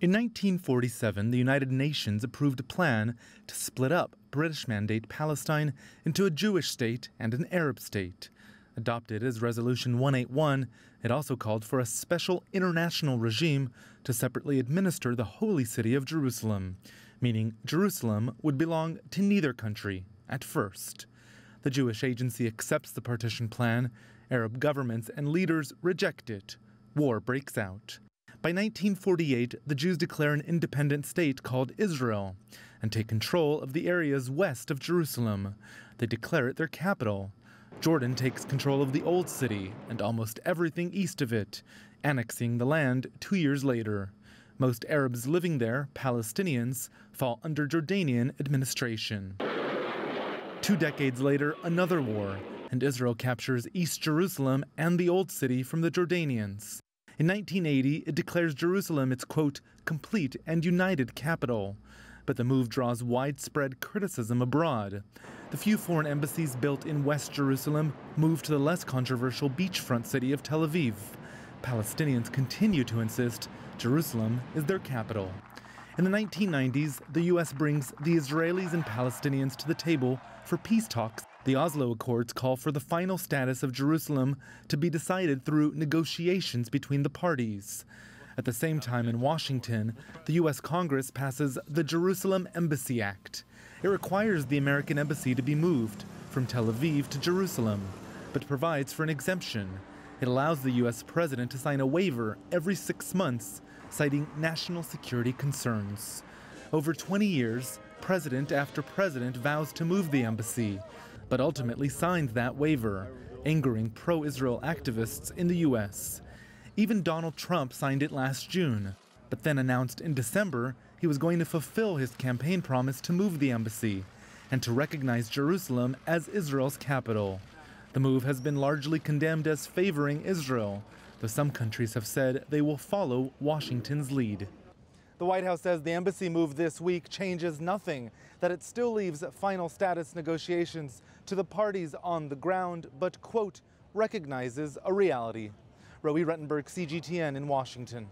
In 1947, the United Nations approved a plan to split up British Mandate Palestine into a Jewish state and an Arab state. Adopted as Resolution 181, it also called for a special international regime to separately administer the holy city of Jerusalem, meaning Jerusalem would belong to neither country at first. The Jewish agency accepts the partition plan. Arab governments and leaders reject it. War breaks out. By 1948, the Jews declare an independent state called Israel and take control of the areas west of Jerusalem. They declare it their capital. Jordan takes control of the Old City and almost everything east of it, annexing the land 2 years later. Most Arabs living there, Palestinians, fall under Jordanian administration. 2 decades later, another war, and Israel captures East Jerusalem and the Old City from the Jordanians. In 1980, it declares Jerusalem its, quote, complete and united capital. But the move draws widespread criticism abroad. The few foreign embassies built in West Jerusalem moved to the less controversial beachfront city of Tel Aviv. Palestinians continue to insist Jerusalem is their capital. In the 1990s, the U.S. brings the Israelis and Palestinians to the table for peace talks. The Oslo Accords call for the final status of Jerusalem to be decided through negotiations between the parties. At the same time, in Washington, the U.S. Congress passes the Jerusalem Embassy Act. It requires the American embassy to be moved from Tel Aviv to Jerusalem, but provides for an exemption. It allows the U.S. president to sign a waiver every 6 months, citing national security concerns. Over 20 years, president after president vows to move the embassy, but ultimately signed that waiver, angering pro-Israel activists in the U.S. Even Donald Trump signed it last June, but then announced in December he was going to fulfill his campaign promise to move the embassy and to recognize Jerusalem as Israel's capital. The move has been largely condemned as favoring Israel, though some countries have said they will follow Washington's lead. The White House says the embassy move this week changes nothing, that it still leaves final status negotiations to the parties on the ground, but, quote, recognizes a reality. Roee, Ruttenberg, CGTN in Washington.